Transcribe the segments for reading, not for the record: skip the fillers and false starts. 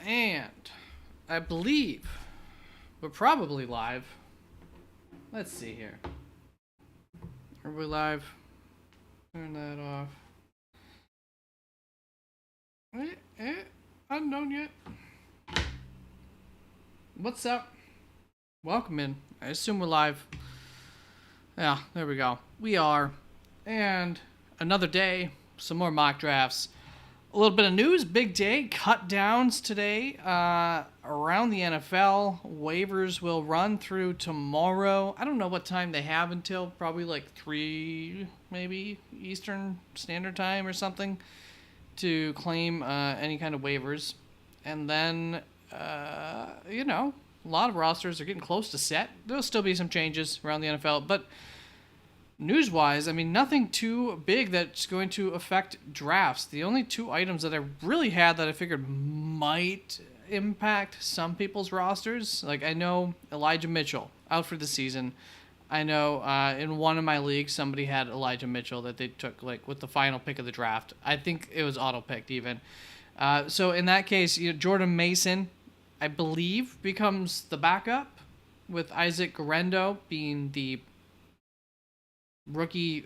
And I believe we're probably live. Let's see here. Are we live? Turn that off. Unknown yet. What's up? Welcome in. I assume we're live. Yeah, there we go. We are. And another day. Some more mock drafts. A little bit of news. Big day. Cut downs today around the NFL. Waivers will run through tomorrow. I don't know what time they have until. Probably like 3 maybe Eastern Standard Time or something to claim any kind of waivers. And then, a lot of rosters are getting close to set. There'll still be some changes around the NFL. But news-wise, I mean, nothing too big that's going to affect drafts. The only two items that I really had that I figured might impact some people's rosters, like I know Elijah Mitchell out for the season. I know in one of my leagues somebody had Elijah Mitchell that they took like with the final pick of the draft. I think it was auto-picked even. So in that case, Jordan Mason, I believe, becomes the backup with Isaac Guerendo being the rookie.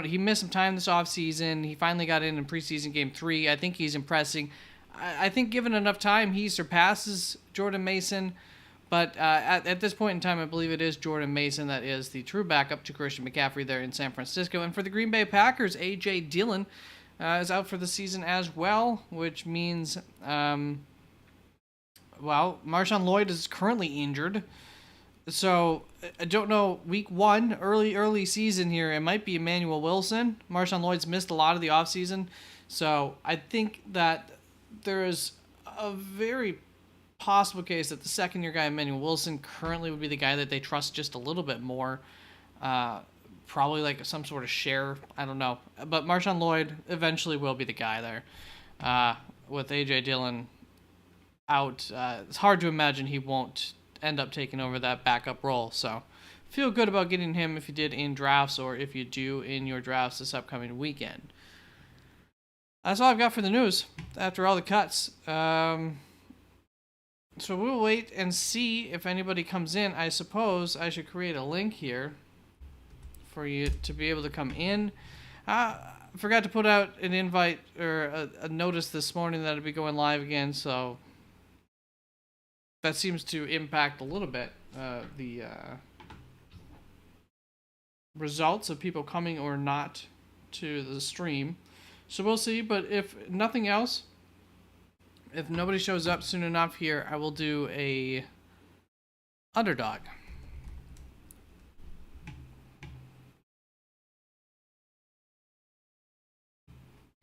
He missed some time this offseason. He finally got in preseason game 3. I think he's impressing. I think given enough time, he surpasses Jordan Mason. But at this point in time, I believe it is Jordan Mason that is the true backup to Christian McCaffrey there in San Francisco. And for the Green Bay Packers, A.J. Dillon is out for the season as well, which means, Marshawn Lloyd is currently injured. So, I don't know, week 1, early season here, it might be Emmanuel Wilson. Marshawn Lloyd's missed a lot of the offseason. So, I think that there is a very possible case that the second-year guy, Emmanuel Wilson, currently would be the guy that they trust just a little bit more. Probably like some sort of share. I don't know. But Marshawn Lloyd eventually will be the guy there. With A.J. Dillon out, it's hard to imagine he won't end up taking over that backup role. So feel good about getting him if you did in drafts or if you do in your drafts this upcoming weekend. That's all I've got for the news after all the cuts. So we'll wait and see if anybody comes in. I suppose I should create a link here for you to be able to come in. Forgot to put out an invite or a notice this morning that I'd be going live again, so that seems to impact a little bit the results of people coming or not to the stream. So we'll see, but if nothing else, if nobody shows up soon enough here, I will do a underdog.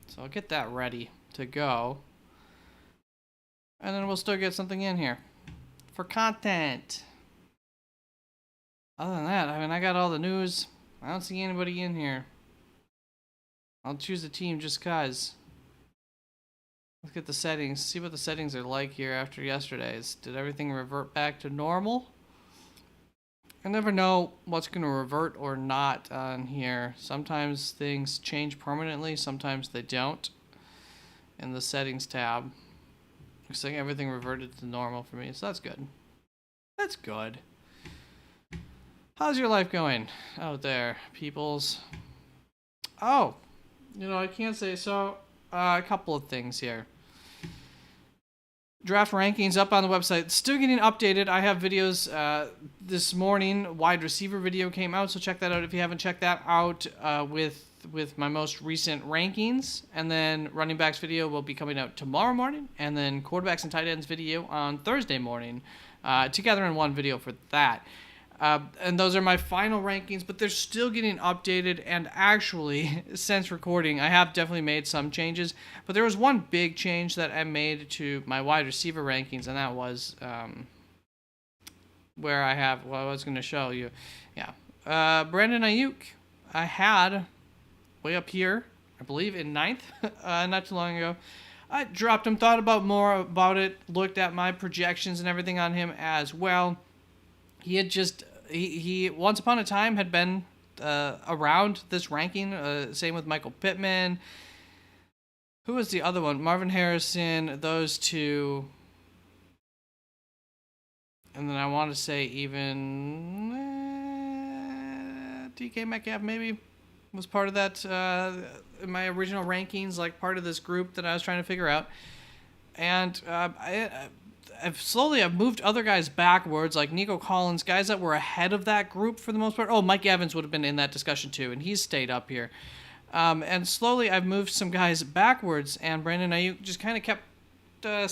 So I'll get that ready to go. And then we'll still get something in here for content. Other than that, I mean, I got all the news. I don't see anybody in here. I'll choose a team just cause. Look at the settings. See what the settings are like here after yesterday's. Did everything revert back to normal? I never know what's going to revert or not on here. Sometimes things change permanently. Sometimes they don't. In the settings tab. Looks like everything reverted to normal for me. So that's good. That's good. How's your life going out there, peoples? Oh, I can't say so. A couple of things here. Draft rankings up on the website. Still getting updated. I have videos this morning. Wide receiver video came out, so check that out if you haven't checked that out with my most recent rankings. And then running backs video will be coming out tomorrow morning. And then quarterbacks and tight ends video on Thursday morning. Together in one video for that. And those are my final rankings, but they're still getting updated. And actually, since recording, I have definitely made some changes. But there was one big change that I made to my wide receiver rankings, and that was where I have, I was going to show you. Yeah. Brandon Ayuk, I had way up here, I believe in 9th, not too long ago. I dropped him, thought about more about it, looked at my projections and everything on him as well. He had just... He once upon a time had been around this ranking. Same with Michael Pittman. Who was the other one? Marvin Harrison. Those two. And then I want to say even DK Metcalf maybe was part of that in my original rankings, like part of this group that I was trying to figure out. And I've moved other guys backwards, like Nico Collins, guys that were ahead of that group for the most part. Oh, Mike Evans would have been in that discussion too, and he's stayed up here. And slowly I've moved some guys backwards, and Brandon Ayuk just kind of kept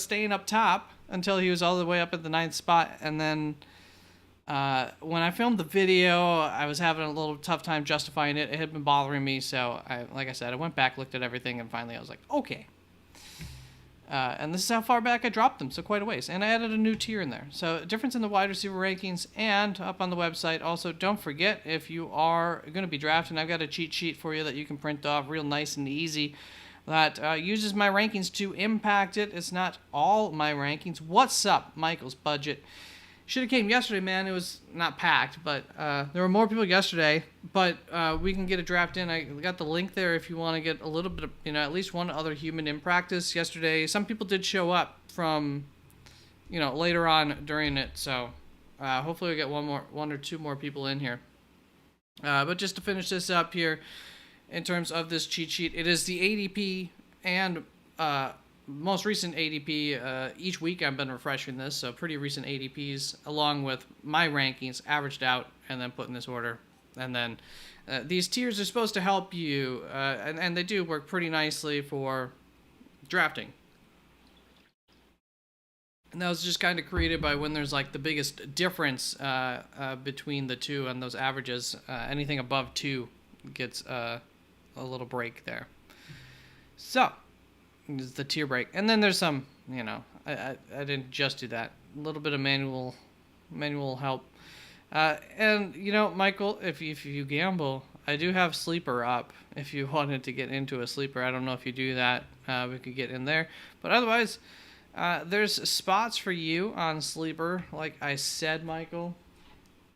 staying up top until he was all the way up at the 9th spot. And then when I filmed the video, I was having a little tough time justifying it. It had been bothering me, so like I said, I went back, looked at everything, and finally I was like, okay. And this is how far back I dropped them, so quite a ways. And I added a new tier in there. So difference in the wide receiver rankings and up on the website. Also, don't forget, if you are going to be drafting, I've got a cheat sheet for you that you can print off real nice and easy that uses my rankings to impact it. It's not all my rankings. What's up, Michael's budget? Should have came yesterday, man. It was not packed, but there were more people yesterday. But we can get a draft in. I got the link there if you want to get a little bit of, at least one other human in practice yesterday. Some people did show up from, later on during it. So hopefully we get one or two more people in here. But just to finish this up here, in terms of this cheat sheet, it is the ADP and most recent ADP. Each week I've been refreshing this, so pretty recent ADPs along with my rankings averaged out and then put in this order. And then these tiers are supposed to help you, and they do work pretty nicely for drafting. And that was just kind of created by when there's like the biggest difference between the two and those averages. Anything above 2 gets a little break there. So is the tier break, and then there's some, I didn't just do that. A little bit of manual help, and Michael, if you gamble, I do have Sleeper up. If you wanted to get into a Sleeper, I don't know if you do that. We could get in there, but otherwise, there's spots for you on Sleeper, like I said, Michael.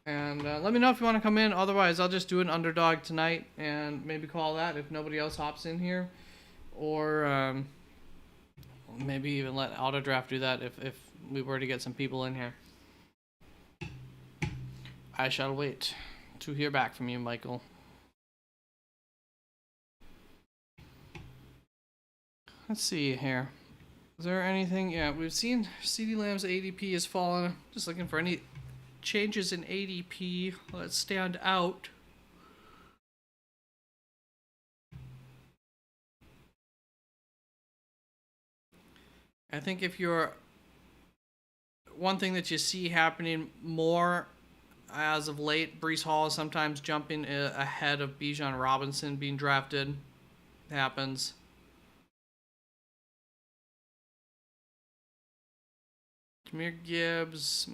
And let me know if you want to come in. Otherwise, I'll just do an underdog tonight and maybe call that if nobody else hops in here. Or maybe even let Autodraft do that if we were to get some people in here. I shall wait to hear back from you, Michael. Let's see here. Is there anything? Yeah, we've seen CeeDee Lamb's ADP has fallen. Just looking for any changes in ADP that stand out. I think if you're one thing that you see happening more as of late, Breece Hall is sometimes jumping ahead of Bijan Robinson being drafted. It happens. Jahmyr Gibbs,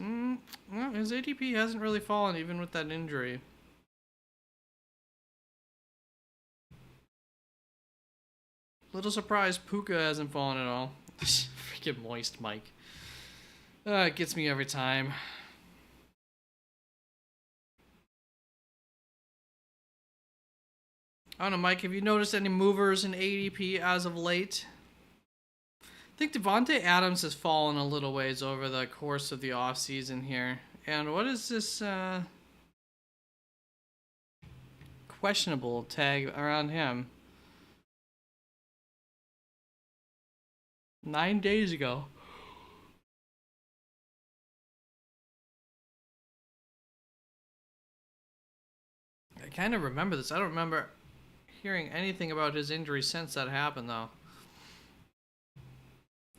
well, his ADP hasn't really fallen even with that injury. Little surprised Puka hasn't fallen at all. Freaking moist Mike. It gets me every time. I don't know, Mike, have you noticed any movers in ADP as of late? I think Devontae Adams has fallen a little ways over the course of the offseason here. And what is this questionable tag around him? 9 days ago. I kind of remember this. I don't remember hearing anything about his injury since that happened, though.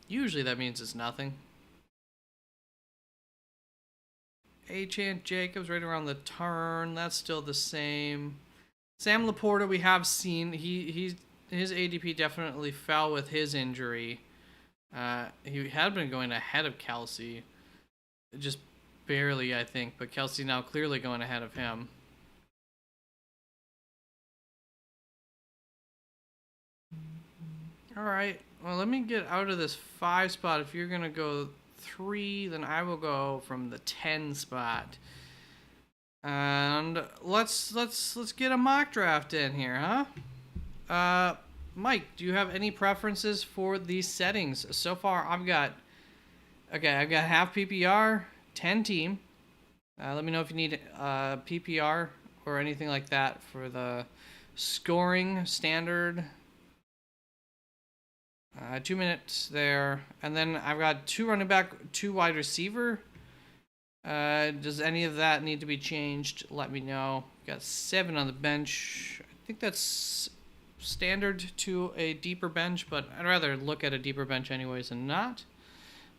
Usually that means it's nothing. Achane Jacobs right around the turn. That's still the same. Sam Laporta we have seen. His ADP definitely fell with his injury. He had been going ahead of Kelsey. Just barely, I think. But Kelsey now clearly going ahead of him. Alright. Well, let me get out of this 5 spot. If you're going to go 3, then I will go from the 10 spot. And let's get a mock draft in here, huh? Mike, do you have any preferences for these settings? So far, I've got half PPR, 10 team. Let me know if you need PPR or anything like that for the scoring standard. 2 minutes there. And then I've got 2 running back, 2 wide receiver. Does any of that need to be changed? Let me know. Got 7 on the bench. I think that's standard to a deeper bench, but I'd rather look at a deeper bench anyways than not.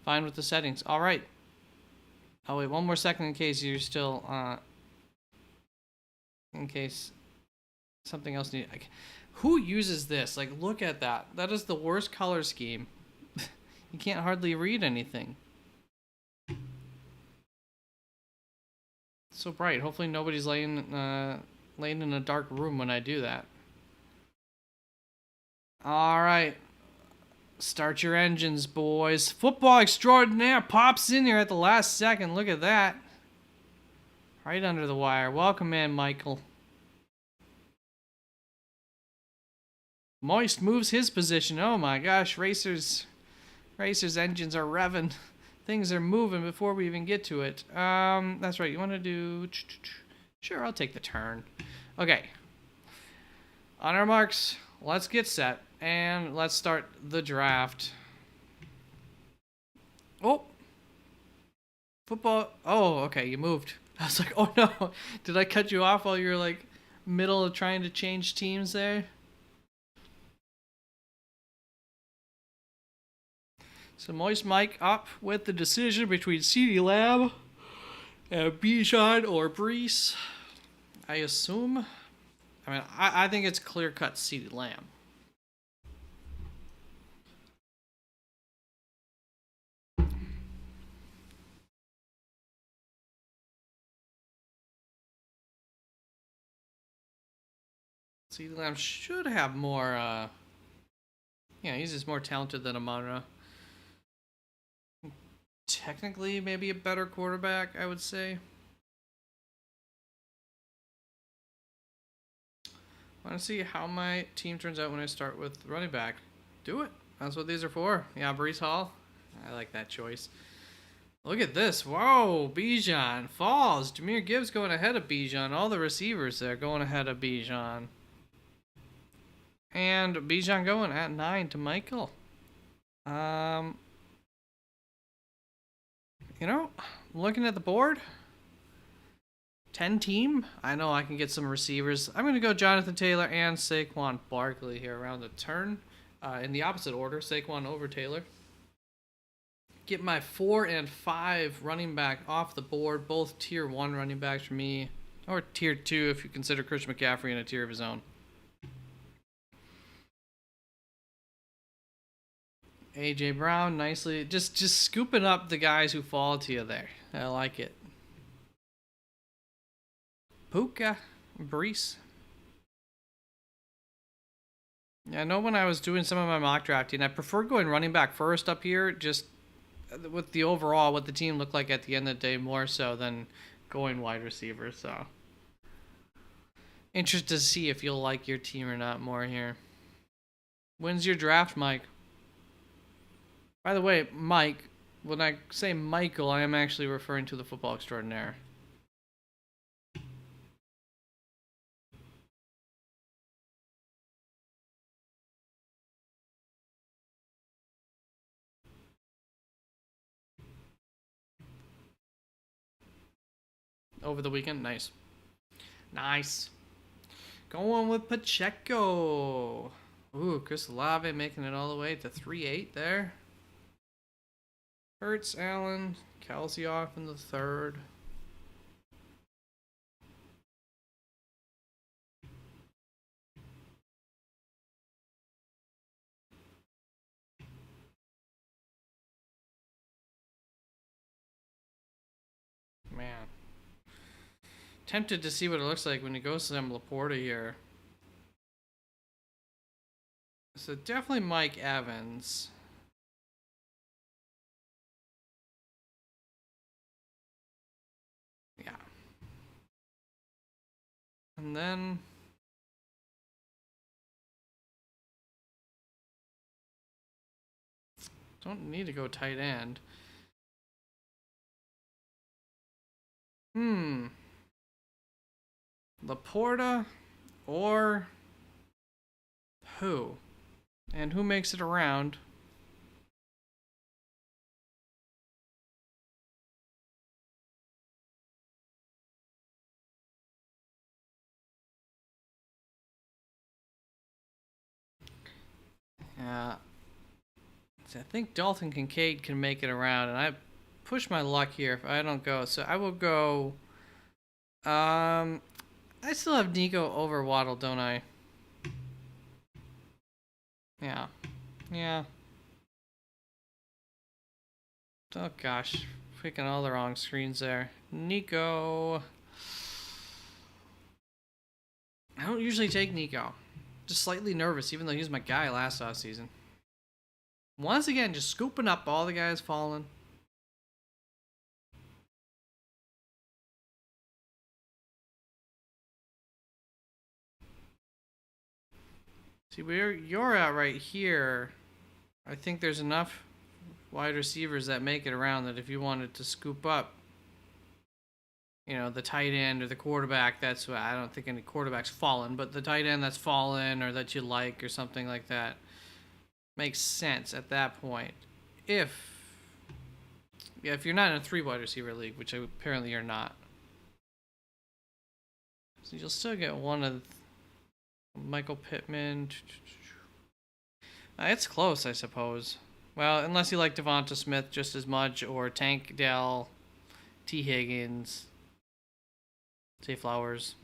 Fine with the settings. All right. Oh, wait, one more second in case you're still, in case something else needs. Like, who uses this? Like, look at that. That is the worst color scheme. You can't hardly read anything. So bright. Hopefully nobody's laying in a dark room when I do that. All right. Start your engines, boys. Football extraordinaire pops in here at the last second. Look at that. Right under the wire. Welcome in, Michael. Moist moves his position. Oh my gosh, Racer's engines are revving. Things are moving before we even get to it. That's right. You want to do... Sure, I'll take the turn. Okay. On our marks, let's get set. And let's start the draft. Oh. Football. Oh, okay. You moved. I was like, oh no. Did I cut you off while you were like middle of trying to change teams there? So Moist Mike up with the decision between CeeDee Lamb and Bijan or Brees. I assume. I mean, I think it's clear-cut CeeDee Lamb. CeeDee Lamb should have more, yeah, he's just more talented than Amon-Ra. Technically, maybe a better quarterback, I would say. I want to see how my team turns out when I start with running back. Do it. That's what these are for. Yeah, Brees Hall. I like that choice. Look at this. Whoa, Bijan falls. Jahmyr Gibbs going ahead of Bijan. All the receivers there going ahead of Bijan. And Bijan going at 9 to Michael. You know, looking at the board, 10 team. I know I can get some receivers. I'm going to go Jonathan Taylor and Saquon Barkley here around the turn. In the opposite order, Saquon over Taylor. Get my 4 and 5 running back off the board. Both tier 1 running backs for me. Or tier 2 if you consider Christian McCaffrey in a tier of his own. AJ Brown, nicely. Just scooping up the guys who fall to you there. I like it. Puka, Brees. Yeah, I know when I was doing some of my mock drafting, I prefer going running back first up here, just with the overall, what the team looked like at the end of the day, more so than going wide receiver. So, interested to see if you'll like your team or not more here. When's your draft, Mike? By the way, Mike, when I say Michael, I am actually referring to the football extraordinaire. Over the weekend? Nice. Nice. Going with Pacheco. Ooh, Chris Olave making it all the way to 3-8 there. Hurts, Allen, Kelsey off in the third. Man. Tempted to see what it looks like when he goes to them Laporta here. So definitely Mike Evans. Yeah. And then don't need to go tight end. Hmm. Laporta or who? And who makes it around? Uh, I think Dalton Kincaid can make it around, and I push my luck here if I don't go. So I will go. I still have Nico over Waddle, don't I? Yeah. Yeah. Oh gosh, picking all the wrong screens there. Nico. I don't usually take Nico. Just slightly nervous, even though he was my guy last offseason. Once again, just scooping up all the guys falling. See, where you're at right here, I think there's enough wide receivers that make it around that if you wanted to scoop up, the tight end or the quarterback, that's what I don't think any quarterback's fallen, but the tight end that's fallen or that you like or something like that makes sense at that point. If you're not in a 3 wide receiver league, which apparently you're not, so you'll still get one of Michael Pittman. It's close, I suppose. Well, unless you like Devonta Smith just as much, or Tank Dell, T. Higgins, Zay Flowers.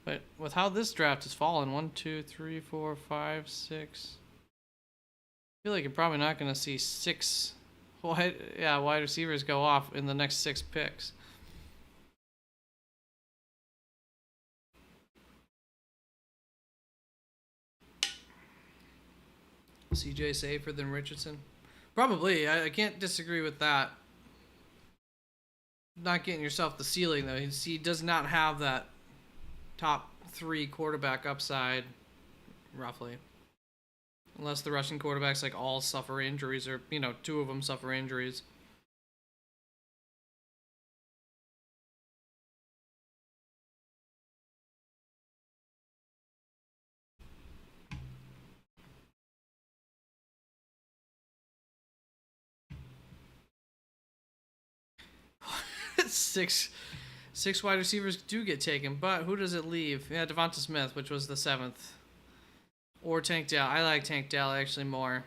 But with how this draft has fallen, 1, 2, 3, 4, 5, 6. I feel like you're probably not going to see 6 wide receivers go off in the next 6 picks. CJ safer than Richardson? Probably. I can't disagree with that. Not getting yourself the ceiling, though. He does not have that top 3 quarterback upside, roughly. Unless the Russian quarterbacks like all suffer injuries, or 2 of them suffer injuries. six wide receivers do get taken, but who does it leave? Yeah, Devonta Smith, which was the 7th, or Tank Dell. I like Tank Dell actually more.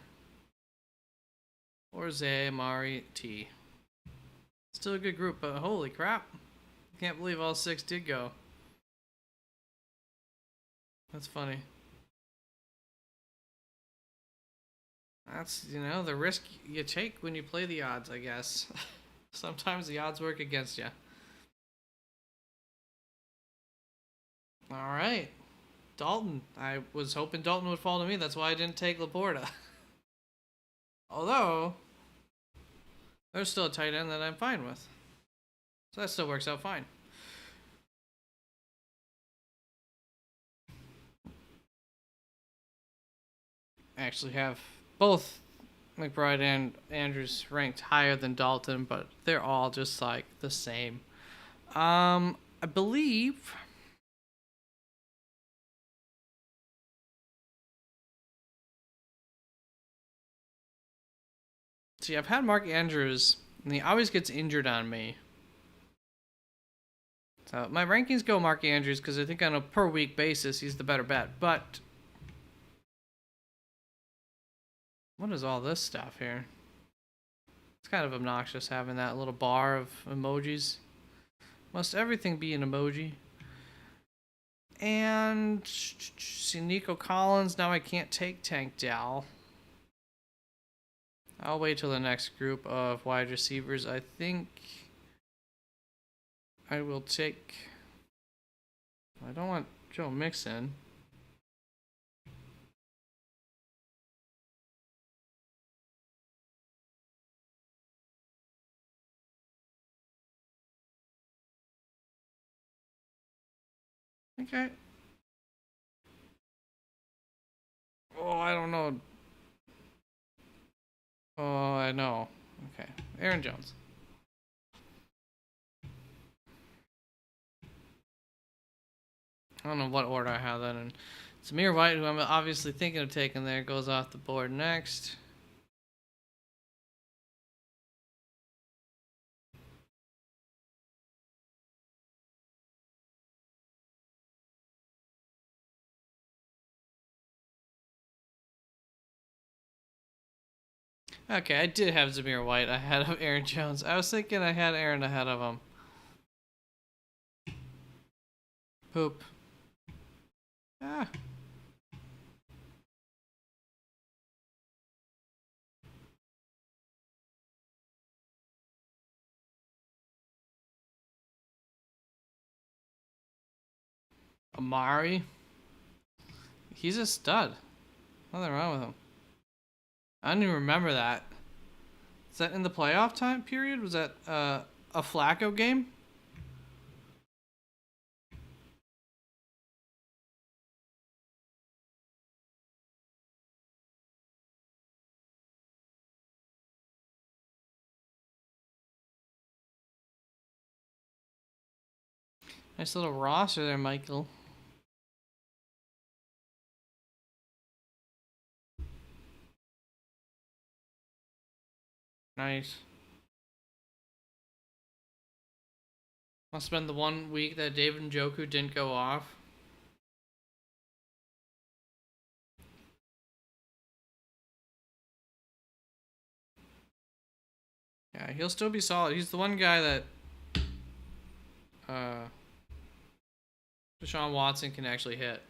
Or Zay Amari T. Still a good group, but holy crap! Can't believe all 6 did go. That's funny. That's the risk you take when you play the odds, I guess. Sometimes the odds work against you. All right. Dalton. I was hoping Dalton would fall to me. That's why I didn't take Laporta. Although, there's still a tight end that I'm fine with. So that still works out fine. I actually have both McBride and Andrews ranked higher than Dalton, but they're all just like the same. I believe. See, I've had Mark Andrews, and he always gets injured on me. So my rankings go Mark Andrews because I think on a per week basis he's the better bet. But what is all this stuff here? It's kind of obnoxious having that little bar of emojis. Must everything be an emoji? And see Nico Collins. Now I can't take Tank Dell. I'll wait till the next group of wide receivers. I think I will take. I don't want Joe Mixon. Okay. Oh, I don't know. Oh, I know. Okay. Aaron Jones. I don't know what order I have that in. Zamir White, who I'm obviously thinking of taking there, goes off the board next. Okay, I did have Zamir White ahead of Aaron Jones. I was thinking I had Aaron ahead of him. Poop. Ah. Amari. He's a stud. Nothing wrong with him. I don't even remember that. Is that in the playoff time period? Was that a Flacco game? Nice little roster there, Michael. Nice. Must have been the 1 week that David Njoku didn't go off. Yeah, he'll still be solid. He's the one guy that Deshaun Watson can actually hit.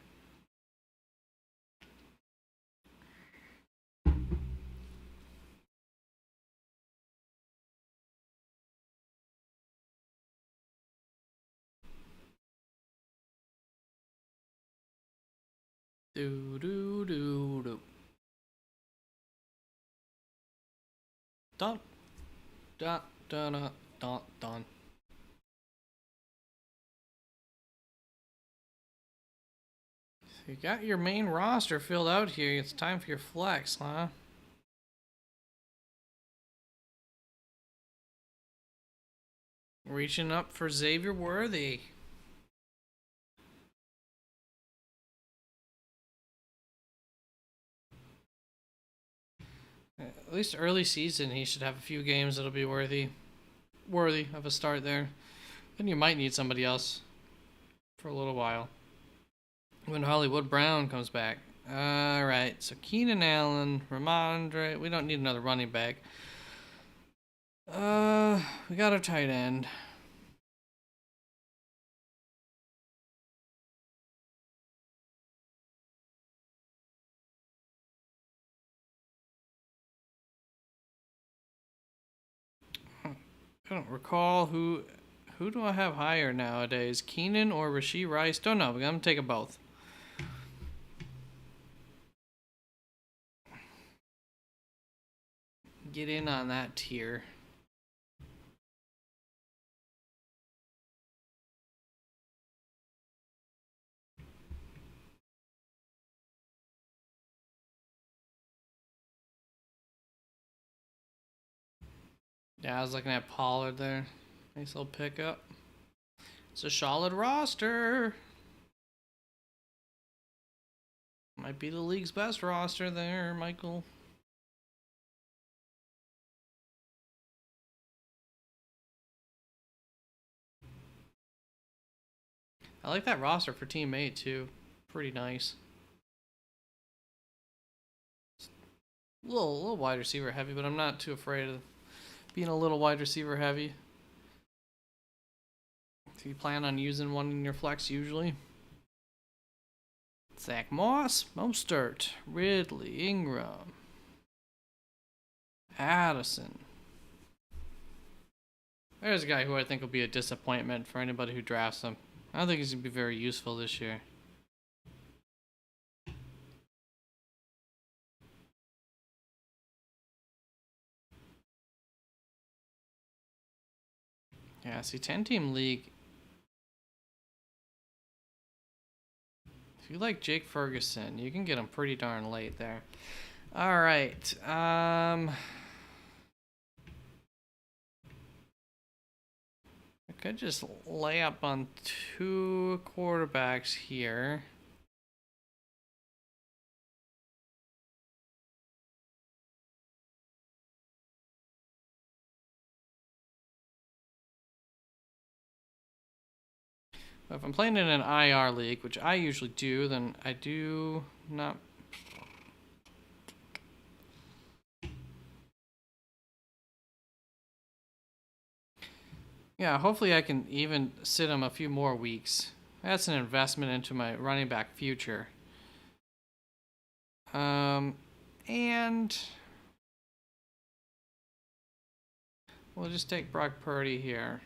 Do do do do. Dun dun dun dun dun dun. So you got your main roster filled out here. It's time for your flex, huh? Reaching up for Xavier Worthy. At least early season, he should have a few games that'll be worthy of a start there. Then you might need somebody else for a little while when Hollywood Brown comes back. All right, so Keenan Allen, Ramondre. We don't need another running back. We got our tight end. I don't recall who do I have higher nowadays, Keenan or Rashee Rice? Don't know. I'm gonna take them both. Get in on that tier. Yeah, I was looking at Pollard there. Nice little pickup. It's a solid roster. Might be the league's best roster there, Michael. I like that roster for Team 8 too. Pretty nice. A little wide receiver heavy, but I'm not too afraid of being a little wide receiver heavy. Do you plan on using one in your flex usually? Zach Moss, Mostert, Ridley, Ingram, Addison. There's a guy who I think will be a disappointment for anybody who drafts him. I don't think he's going to be very useful this year. Yeah, see, 10-team league. If you like Jake Ferguson, you can get him pretty darn late there. All right. Could just lay up on 2 quarterbacks here. But if I'm playing in an IR league, which I usually do, then I do not. Yeah, hopefully I can even sit him a few more weeks. That's an investment into my running back future. And we'll just take Brock Purdy here.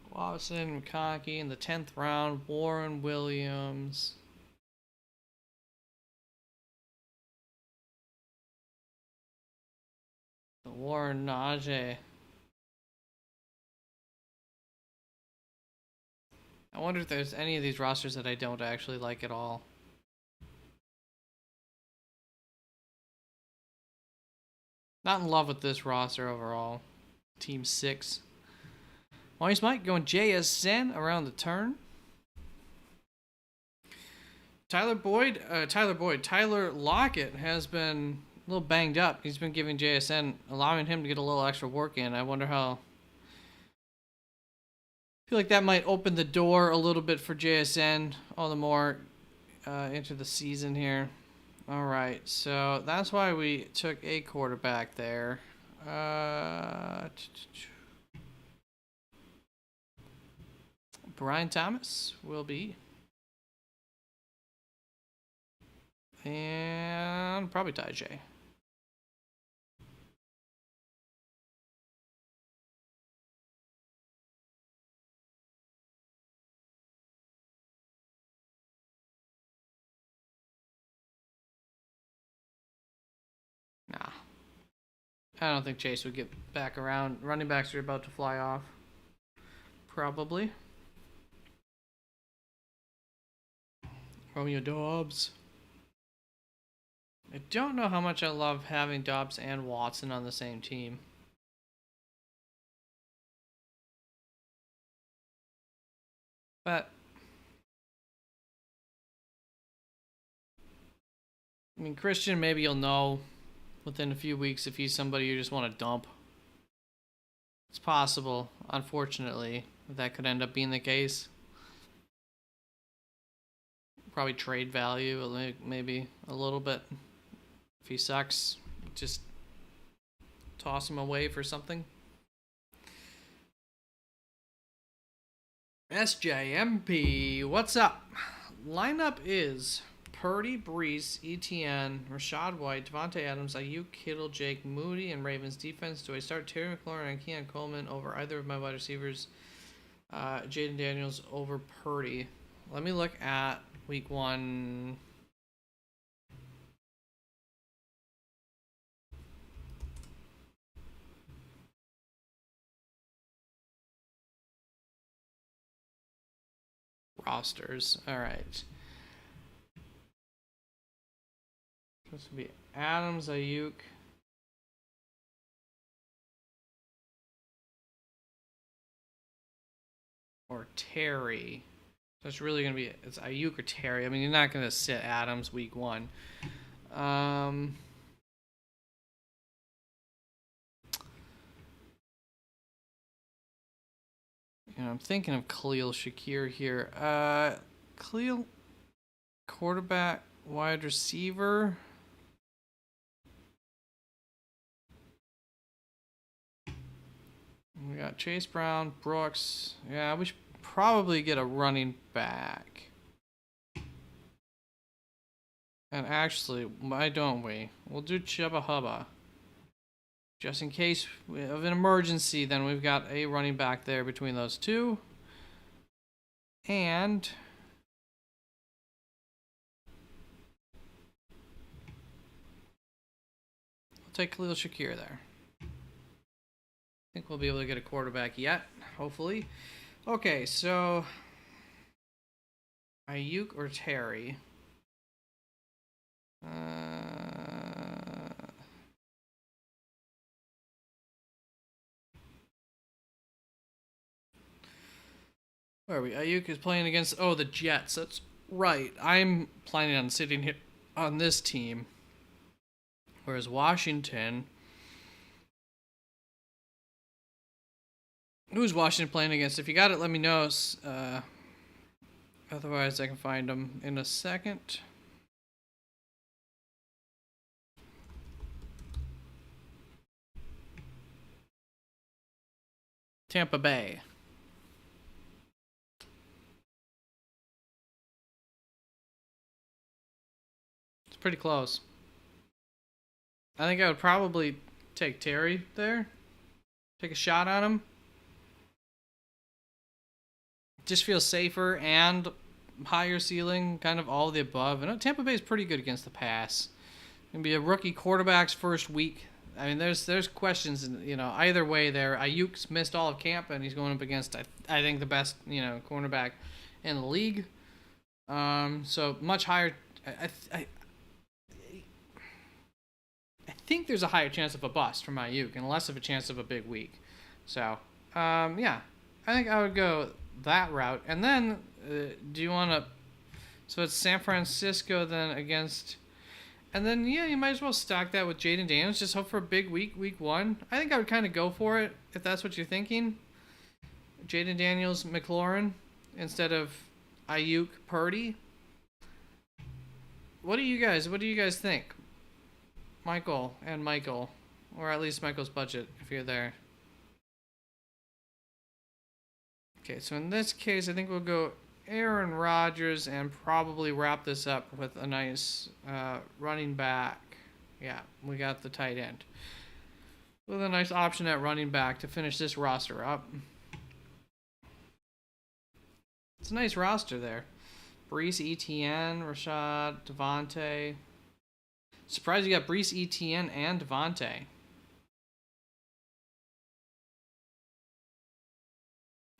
Watson, McConkey in the 10th round. Warren Williams. The Warren Najee. I wonder if there's any of these rosters that I don't actually like at all. Not in love with this roster overall. Team 6. Maurice Mike going JSN around the turn. Tyler Lockett has been a little banged up. He's been giving JSN, allowing him to get a little extra work in. I wonder how. I feel like that might open the door a little bit for JSN all the more into the season here. All right, so that's why we took a quarterback there. Brian Thomas will be. And probably Ty J. Nah. I don't think Chase would get back around. Running backs are about to fly off. Probably. Romeo Dobbs. I don't know how much I love having Dobbs and Watson on the same team. But I mean, Christian, maybe you'll know within a few weeks if he's somebody you just want to dump. It's possible, unfortunately, that could end up being the case. Probably trade value, maybe a little bit. If he sucks, just toss him away for something. SJMP, what's up? Lineup is Purdy, Brees, ETN, Rashad White, Devontae Adams, Ayuk, Kittle, Jake, Moody, and Ravens defense. Do I start Terry McLaurin and Keon Coleman over either of my wide receivers? Jaden Daniels over Purdy. Let me look at week 1. Rosters. All right. This would be Adams, Ayuk. Or Terry. So it's really going to be, it's Ayuk or Terry. I mean, you're not going to sit Adams week 1. I'm thinking of Khalil Shakir here. Khalil, quarterback, wide receiver. We got Chase Brown, Brooks. Yeah, we should probably get a running back. And actually, why don't we? We'll do Chubba Hubba. Just in case of an emergency, then we've got a running back there between those two. And we'll take Khalil Shakir there. I think we'll be able to get a quarterback yet, hopefully. Okay, so Ayuk or Terry? Where are we? Ayuk is playing against the Jets. That's right. I'm planning on sitting here on this team, whereas Washington. Who's Washington playing against? If you got it, let me know. Otherwise, I can find them in a second. Tampa Bay. It's pretty close. I think I would probably take Terry there. Take a shot on him. Just feels safer and higher ceiling, kind of all of the above. I know Tampa Bay is pretty good against the pass. Gonna be a rookie quarterback's first week. I mean, there's questions, either way there. Ayuk's missed all of camp, and he's going up against, I think, the best, cornerback in the league. So much higher. I think there's a higher chance of a bust from Ayuk and less of a chance of a big week. So, yeah, I think I would go that route. And then, do you want to? So it's San Francisco then against. And then, yeah, you might as well stack that with Jaden Daniels. Just hope for a big week one. I think I would kind of go for it if that's what you're thinking. Jaden Daniels, McLaurin, instead of Ayuk, Purdy. What do you guys think? Michael, or at least Michael's budget, if you're there. Okay, so in this case, I think we'll go Aaron Rodgers and probably wrap this up with a nice running back. Yeah, we got the tight end. With a nice option at running back to finish this roster up. It's a nice roster there. Brees, Etienne, Rashad, Devontae. Surprised you got Brees, Etienne, and Devontae.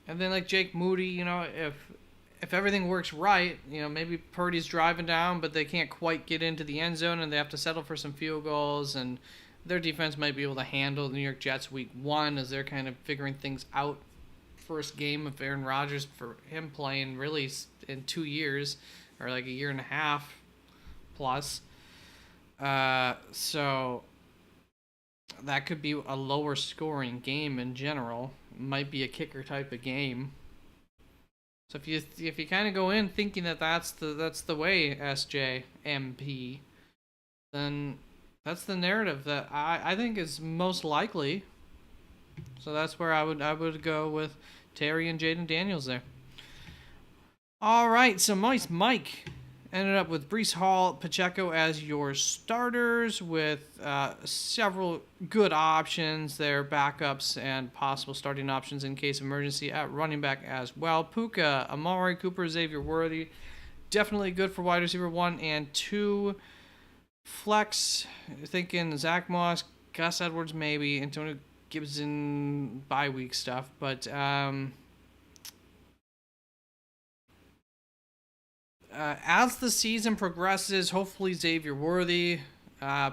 And then like Jake Moody, if everything works right, maybe Purdy's driving down, but they can't quite get into the end zone, and they have to settle for some field goals, and their defense might be able to handle the New York Jets week one as they're kind of figuring things out. First game of Aaron Rodgers for him playing really in 2 years, or like a year and a half plus. So that could be a lower scoring game in general. Might be a kicker type of game. So if you kind of go in thinking that's the way, SJMP, then that's the narrative that I think is most likely. So that's where I would go with Terry and Jaden Daniels there. All right, so Mike ended up with Breece Hall, Pacheco as your starters, with several good options there, backups and possible starting options in case of emergency at running back as well. Puka, Amari Cooper, Xavier Worthy, definitely good for wide receiver 1 and 2. Flex, thinking Zach Moss, Gus Edwards maybe, Antonio Gibson bye week stuff, but as the season progresses, hopefully Xavier Worthy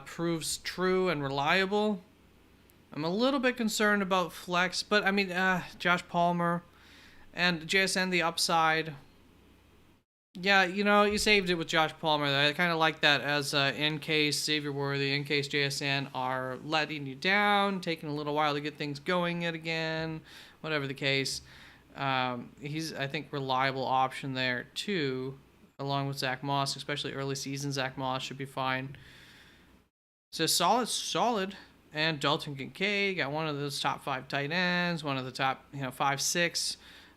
proves true and reliable. I'm a little bit concerned about flex, but I mean, Josh Palmer and JSN the upside. Yeah, you saved it with Josh Palmer. I kind of like that as in case Xavier Worthy, in case JSN are letting you down, taking a little while to get things going yet again, whatever the case. He's, I think, reliable option there too, along with Zach Moss, especially early season. Zach Moss should be fine. So solid. And Dalton Kincaid got one of those top 5 tight ends, one of the top 5-6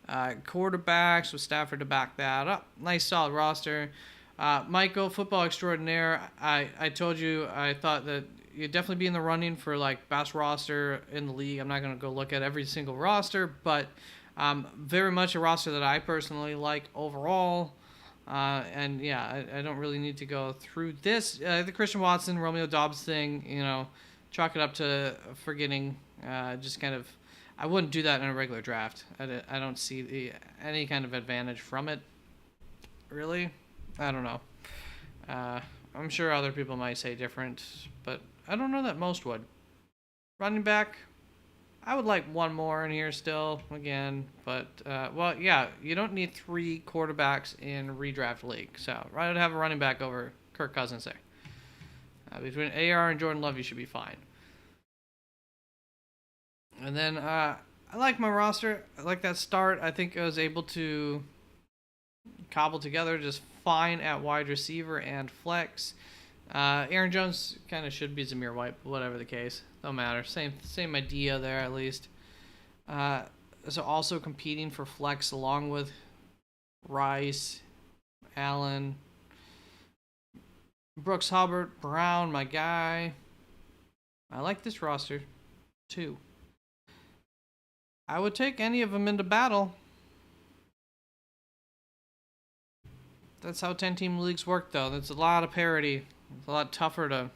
quarterbacks with Stafford to back that up. Nice solid roster. Michael, football extraordinaire. I told you I thought that you'd definitely be in the running for like best roster in the league. I'm not going to go look at every single roster, but very much a roster that I personally like overall. And yeah, I don't really need to go through this. The Christian Watson, Romeo Dobbs thing, chalk it up to forgetting. Just kind of, I wouldn't do that in a regular draft. I don't see any kind of advantage from it, really. I don't know. I'm sure other people might say different, but I don't know that most would. Running back, I would like one more in here still, again. But, well, yeah, you don't need 3 quarterbacks in redraft league. So, I would have a running back over Kirk Cousins there. Between AR and Jordan Love, you should be fine. And then, I like my roster. I like that start. I think I was able to cobble together just fine at wide receiver and flex. Aaron Jones kind of should be Zamir White, but whatever the case, don't matter. Same idea there at least. So also competing for flex along with Rice, Allen, Brooks Hubbard, Brown, my guy. I like this roster too. I would take any of them into battle. That's how 10-team leagues work, though. There's a lot of parity. It's a lot tougher to...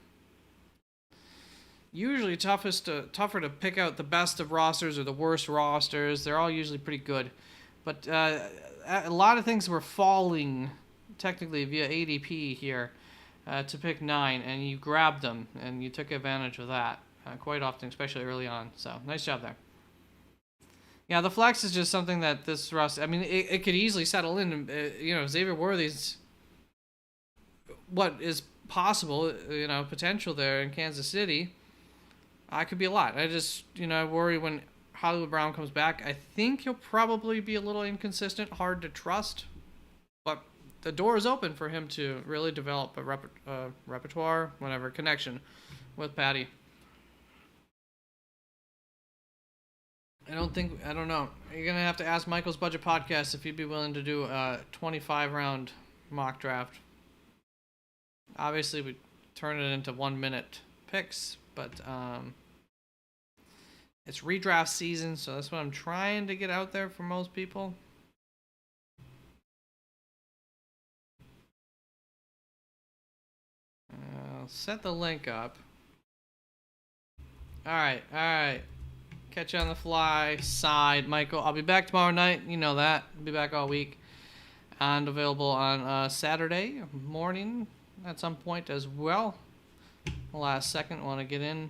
Usually tougher to pick out the best of rosters or the worst rosters. They're all usually pretty good. But a lot of things were falling, technically, via ADP here to pick 9. And you grabbed them, and you took advantage of that quite often, especially early on. So, nice job there. Yeah, the flex is just something that this roster... I mean, it could easily settle in. Xavier Worthy's... What is possible, potential there in Kansas City. Could be a lot. I just, I worry when Hollywood Brown comes back. I think he'll probably be a little inconsistent, hard to trust. But the door is open for him to really develop a repertoire, whatever, connection with Patty. I don't know. You're going to have to ask Michael's Budget Podcast if he'd be willing to do a 25-round mock draft. Obviously, we turn it into 1-minute picks, but it's redraft season, so that's what I'm trying to get out there for most people. I'll set the link up. All right. Catch you on the fly side, Michael. I'll be back tomorrow night. You know that. I'll be back all week. And available on Saturday morning at some point as well. Last second, want to get in.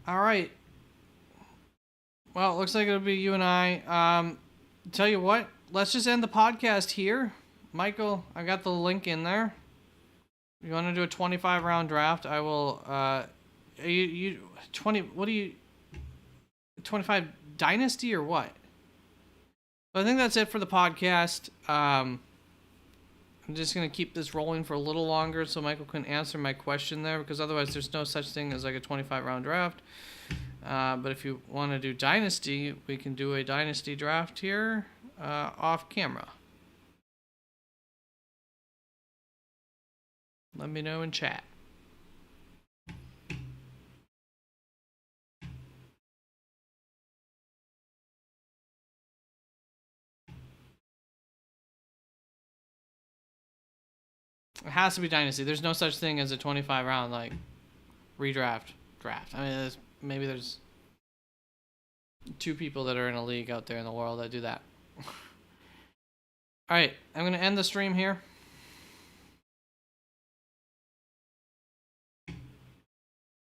All right. Well, it looks like it'll be you and I. Tell you what, let's just end the podcast here. Michael, I got the link in there. You want to do a 25-round draft? I will. You 20? What do you? 25 Dynasty or what? I think that's it for the podcast. I'm just going to keep this rolling for a little longer so Michael can answer my question there, because otherwise there's no such thing as like a 25-round draft. But if you want to do Dynasty, we can do a Dynasty draft here off camera. Let me know in chat. It has to be Dynasty. There's no such thing as a 25-round, like, redraft draft. I mean, maybe there's 2 people that are in a league out there in the world that do that. Alright, I'm going to end the stream here.